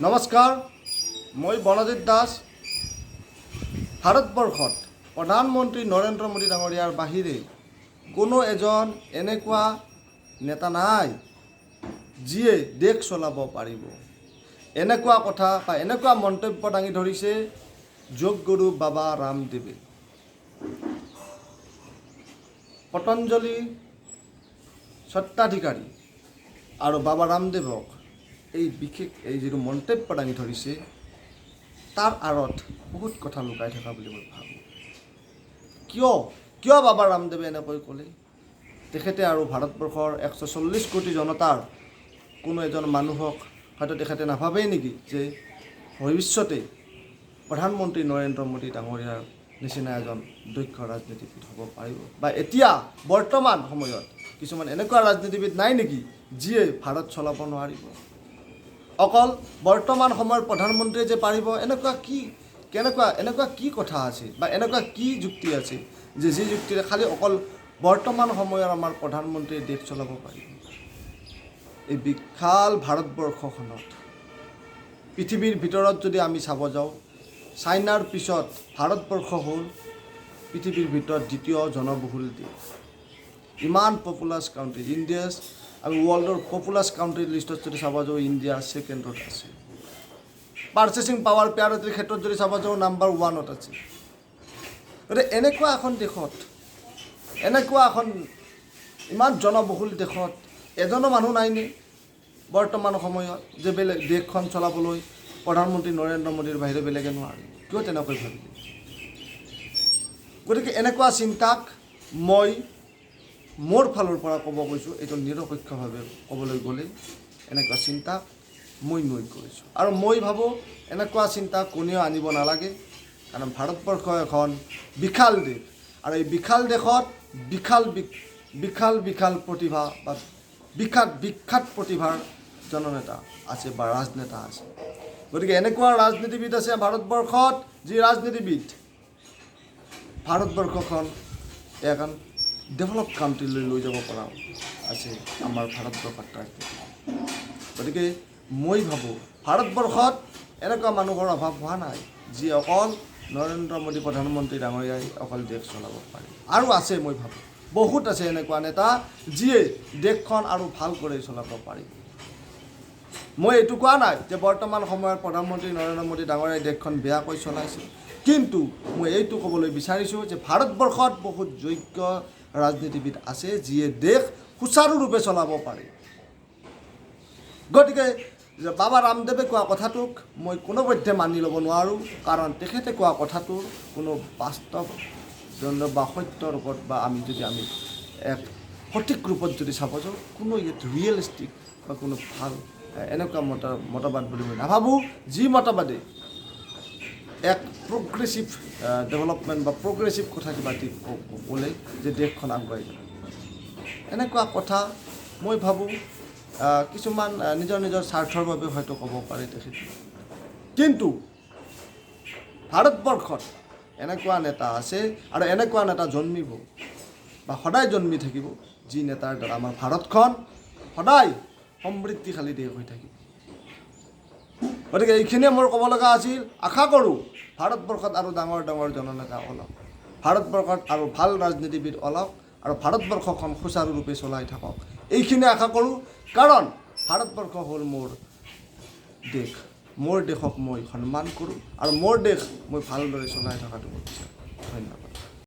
নমস্কাৰ, মই বনজিৎ দাস। ভাৰতবৰ্ষত প্ৰধানমন্ত্ৰী নৰেন্দ্ৰ মোদী ডাঙৰীয়াৰ বাহিৰে কোনো এজন এনেকুৱা নেতা নাই যিয়ে দেশ চলাব পাৰিব। এনেকুৱা কথা বা এনেকুৱা মন্তব্য দাঙি ধৰিছে যোগগুৰু বাবা ৰামদেৱে। পতঞ্জলি স্বত্বাধিকাৰী আৰু বাবা ৰামদেৱক এই যিটো মন্তব্য দাঙি ধৰিছে তাৰ আঁৰত বহুত কথা লুকাই থকা বুলি মই ভাবোঁ। কিয় বাবা ৰামদেৱে এনেকৈ ক'লে? তেখেতে আৰু ভাৰতবৰ্ষৰ 140 কোটি জনতাৰ কোনো এজন মানুহক হয়তো তেখেতে নাভাবেই নেকি যে ভৱিষ্যতে প্ৰধানমন্ত্ৰী নৰেন্দ্ৰ মোদী ডাঙৰীয়াৰ নিচিনা এজন দক্ষ ৰাজনীতিবিদ হ'ব পাৰিব? বা এতিয়া বৰ্তমান সময়ত কিছুমান এনেকুৱা ৰাজনীতিবিদ নাই নেকি যিয়ে ভাৰত চলাব নোৱাৰিব? অকল বৰ্তমান সময়ৰ প্ৰধানমন্ত্ৰীয়ে যে পাৰিব এনেকুৱা কি কথা আছে বা এনেকুৱা কি যুক্তি আছে যে যি যুক্তিৰে খালি অকল বৰ্তমান সময়ৰ আমাৰ প্ৰধানমন্ত্ৰীয়ে দেশ চলাব পাৰিব? এই বিশাল ভাৰতবৰ্ষখনত পৃথিৱীৰ ভিতৰত যদি আমি চাব যাওঁ, চাইনাৰ পিছত ভাৰতবৰ্ষ হ'ল পৃথিৱীৰ ভিতৰত দ্বিতীয় জনবহুল দেশ। ইমান পপুলাছ কাউণ্ট্ৰি ইণ্ডিয়াছ আমি ৱৰ্ল্ডৰ পপুলাছ কাউণ্ট্ৰিৰ লিষ্টত যদি চাব যাওঁ ইণ্ডিয়া ছেকেণ্ডত আছে। পাৰ্চেচিং পাৱাৰ পেৰিটিৰ ক্ষেত্ৰত যদি চাব যাওঁ নাম্বাৰ 1ত আছে। গতিকে এনেকুৱা এখন দেশত এনেকুৱা এখন ইমান জনবহুল দেশত এজনো মানুহ নাইনে বৰ্তমান সময়ত যে বেলেগ দেশখন চলাবলৈ প্ৰধানমন্ত্ৰী নৰেন্দ্ৰ মোদীৰ বাহিৰে বেলেগে নোৱাৰে? কিয় তেনেকৈ ভাবিলে? গতিকে এনেকুৱা চিন্তাক মই মোৰ ফালৰ পৰা ক'ব গৈছোঁ, এইটো নিৰপেক্ষভাৱে ক'বলৈ গ'লে এনেকুৱা চিন্তা মই কৰিছোঁ। আৰু মই ভাবোঁ এনেকুৱা চিন্তা কোনেও আনিব নালাগে, কাৰণ ভাৰতবৰ্ষ এখন বিশাল দেশ আৰু এই বিশাল দেশত বিশাল প্ৰতিভা বা বিখ্যাত প্ৰতিভাৰ জননেতা আছে বা ৰাজনেতা আছে। গতিকে এনেকুৱা ৰাজনীতিবিদ আছে ভাৰতবৰ্ষত যি ৰাজনীতিবিদ ভাৰতবৰ্ষখন এখন ডেভেলপ কাণ্ট্ৰিলৈ লৈ যাব পৰা আছে আমাৰ ভাৰতবৰ্ষত ৰাজনীতি। গতিকে মই ভাবোঁ ভাৰতবৰ্ষত এনেকুৱা মানুহৰ অভাৱ হোৱা নাই যি অকল নৰেন্দ্ৰ মোদী প্ৰধানমন্ত্ৰী ডাঙৰীয়াই অকল দেশ চলাব পাৰে। আৰু আছে, মই ভাবোঁ বহুত আছে এনেকুৱা নেতা যিয়ে দেশখন আৰু ভাল কৰি চলাব পাৰিব। মই এইটো কোৱা নাই যে বৰ্তমান সময়ত প্ৰধানমন্ত্ৰী নৰেন্দ্ৰ মোদী ডাঙৰীয়াই দেশখন বেয়াকৈ চলাইছে, কিন্তু মই এইটো ক'বলৈ বিচাৰিছোঁ যে ভাৰতবৰ্ষত বহুত যোগ্য ৰাজনীতিবিদ আছে যিয়ে দেশ সুচাৰুৰূপে চলাব পাৰে। গতিকে বাবা ৰামদেৱে কোৱা কথাটোক মই কোনোপধ্যে মানি ল'ব নোৱাৰোঁ, কাৰণ তেখেতে কোৱা কথাটোৰ কোনো বাস্তৱ বা সত্য ৰূপত বা আমি এক সঠিক ৰূপত যদি চাব যাওঁ কোনো ইয়াত ৰিয়েলিষ্টিক বা কোনো ভাল এনেকুৱা মতবাদ বুলি মই নাভাবোঁ, যি মতবাদে এক প্ৰগ্ৰেছিভ ডেভেলপমেণ্ট বা প্ৰগ্ৰেছিভ কথা কিবা ক'লে যে দেশখন আগুৱাই যাব। এনেকুৱা কথা মই ভাবোঁ কিছুমান নিজৰ স্বাৰ্থৰ বাবে হয়তো ক'ব পাৰে তেখেতে, কিন্তু ভাৰতবৰ্ষত এনেকুৱা নেতা আছে আৰু এনেকুৱা নেতা জন্মিব বা সদায় জন্মি থাকিব যি নেতাৰ দ্বাৰা আমাৰ ভাৰতখন সদায় সমৃদ্ধিশালী দেশ হৈ থাকিব। গতিকে এইখিনিয়ে মোৰ ক'ব লগা আছিল। আশা কৰোঁ ভাৰতবৰ্ষত আৰু ডাঙৰ জননেতা ওলাওক, ভাৰতবৰ্ষত আৰু ভাল ৰাজনীতিবিদ ওলাওক আৰু ভাৰতবৰ্ষখন সুচাৰুৰূপে চলাই থাকক, এইখিনি আশা কৰোঁ। কাৰণ ভাৰতবৰ্ষ হ'ল মোৰ দেশ, মোৰ দেশক মই সন্মান কৰোঁ আৰু মোৰ দেশ মই ভালদৰে চলাই থকাটো মই বিচাৰোঁ। ধন্যবাদ।